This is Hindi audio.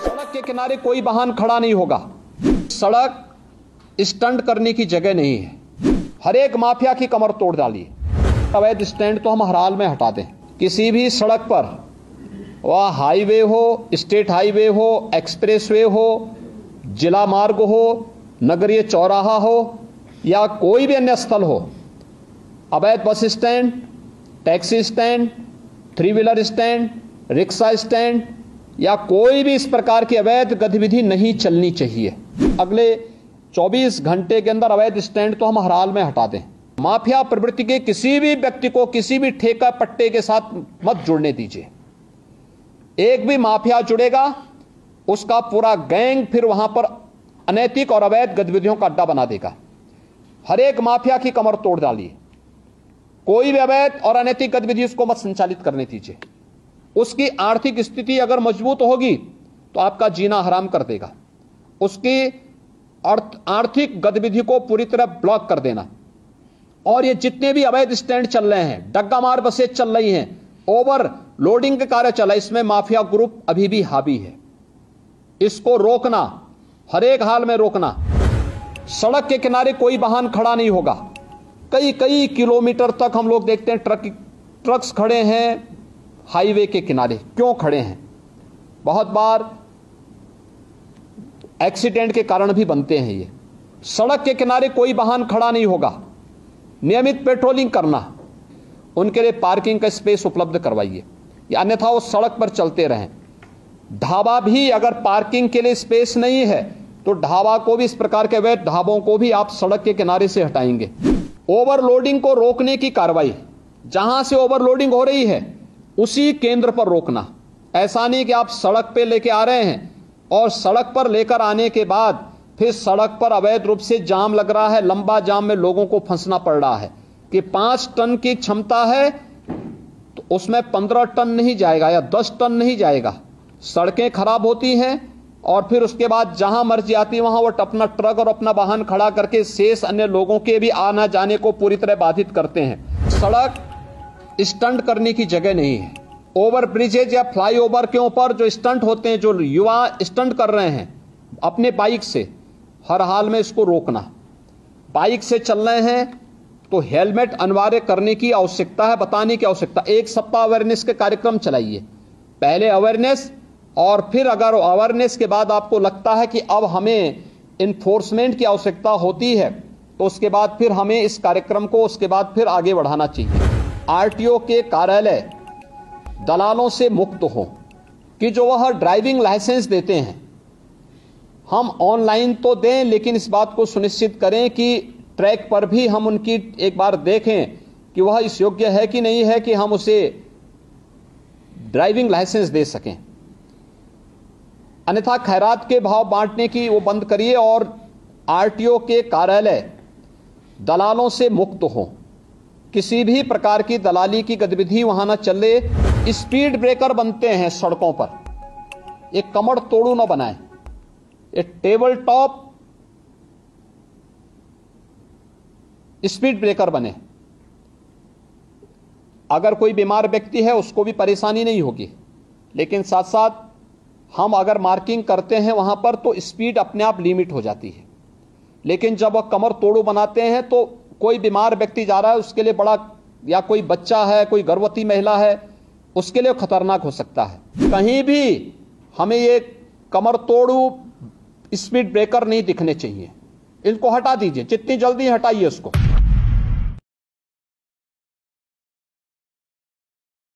सड़क के किनारे कोई वाहन खड़ा नहीं होगा। सड़क स्टंट करने की जगह नहीं है। हर एक माफिया की कमर तोड़ डालिए। अवैध स्टैंड तो हम हर हाल में हटा दें। किसी भी सड़क पर, वह हाईवे हो, स्टेट हाईवे हो, एक्सप्रेसवे हो, जिला मार्ग हो, नगरीय चौराहा हो या कोई भी अन्य स्थल हो, अवैध bus stand, taxi stand, three wheeler stand, rickshaw stand या कोई भी इस प्रकार की अवैध गतिविधि नहीं चलनी चाहिए। अगले 24 घंटे के अंदर अवैध स्टैंड तो हम हर हाल में हटा दें। माफिया प्रवृत्ति के किसी भी व्यक्ति को किसी भी ठेका पट्टे के साथ मत जुड़ने दीजिए। एक भी माफिया जुड़ेगा, उसका पूरा गैंग फिर वहां पर अनैतिक और अवैध गतिविधियों का अड्डा बना देगा। हर एक माफिया की कमर तोड़ डालिए। कोई भी अवैध और अनैतिक गतिविधि उसको मत संचालित करने दीजिए। उसकी आर्थिक स्थिति अगर मजबूत होगी तो आपका जीना हराम कर देगा। उसकी आर्थिक गतिविधि को पूरी तरह ब्लॉक कर देना। और ये जितने भी अवैध स्टैंड चल रहे हैं, डग्गा मार बसें चल रही हैं, ओवर लोडिंग के कार्य चला, इसमें माफिया ग्रुप अभी भी हावी है। इसको रोकना, हर एक हाल में रोकना। सड़क के किनारे कोई वाहन खड़ा नहीं होगा। कई कई किलोमीटर तक हम लोग देखते हैं ट्रक्स खड़े हैं हाईवे के किनारे। क्यों खड़े हैं? बहुत बार एक्सीडेंट के कारण भी बनते हैं ये। सड़क के किनारे कोई वाहन खड़ा नहीं होगा। नियमित पेट्रोलिंग करना, उनके लिए पार्किंग का स्पेस उपलब्ध करवाइए, या अन्यथा वो सड़क पर चलते रहें। ढाबा भी अगर पार्किंग के लिए स्पेस नहीं है तो ढाबा को भी, इस प्रकार के अवैध ढाबों को भी आप सड़क के किनारे से हटाएंगे। ओवरलोडिंग को रोकने की कार्रवाई, जहां से ओवरलोडिंग हो रही है उसी केंद्र पर रोकना। ऐसा नहीं कि आप सड़क पे लेके आ रहे हैं और सड़क पर लेकर आने के बाद फिर सड़क पर अवैध रूप से जाम लग रहा है, लंबा जाम में लोगों को फंसना पड़ रहा है कि 5 टन की क्षमता है तो उसमें 15 टन नहीं जाएगा या 10 टन नहीं जाएगा। सड़कें खराब होती हैं और फिर उसके बाद जहां मर्जी आती है वहां वो अपना ट्रक और अपना वाहन खड़ा करके शेष अन्य लोगों के भी आना जाने को पूरी तरह बाधित करते हैं। सड़क स्टंट करने की जगह नहीं है। ओवर ब्रिजेज या फ्लाईओवर के ऊपर जो स्टंट होते हैं, जो युवा स्टंट कर रहे हैं अपने बाइक से, हर हाल में इसको रोकना। बाइक से चल रहे हैं तो हेलमेट अनिवार्य करने की आवश्यकता है, बताने की आवश्यकता। 1 सप्ताह अवेयरनेस के कार्यक्रम चलाइए। पहले अवेयरनेस और फिर अगर अवेयरनेस के बाद आपको लगता है कि अब हमें इन्फोर्समेंट की आवश्यकता होती है तो उसके बाद फिर हमें इस कार्यक्रम को उसके बाद फिर आगे बढ़ाना चाहिए। आरटीओ के कार्यालय दलालों से मुक्त हो कि जो वह ड्राइविंग लाइसेंस देते हैं हम ऑनलाइन तो दें, लेकिन इस बात को सुनिश्चित करें कि ट्रैक पर भी हम उनकी एक बार देखें कि वह इस योग्य है कि नहीं है कि हम उसे ड्राइविंग लाइसेंस दे सकें। अन्यथा खैरात के भाव बांटने की वो बंद करिए और आरटीओ के कार्यालय दलालों से मुक्त हो। किसी भी प्रकार की दलाली की गतिविधि वहां न चले। स्पीड ब्रेकर बनते हैं सड़कों पर, एक कमर तोड़ू न बनाए। एक टेबल टॉप स्पीड ब्रेकर बने। अगर कोई बीमार व्यक्ति है उसको भी परेशानी नहीं होगी, लेकिन साथ साथ हम अगर मार्किंग करते हैं वहां पर तो स्पीड अपने आप लिमिट हो जाती है। लेकिन जब वह कमर तोड़ू बनाते हैं तो कोई बीमार व्यक्ति जा रहा है उसके लिए बड़ा, या कोई बच्चा है, कोई गर्भवती महिला है, उसके लिए खतरनाक हो सकता है। कहीं भी हमें ये कमर तोड़ू स्पीड ब्रेकर नहीं दिखने चाहिए। इनको हटा दीजिए, जितनी जल्दी हटाइए उसको।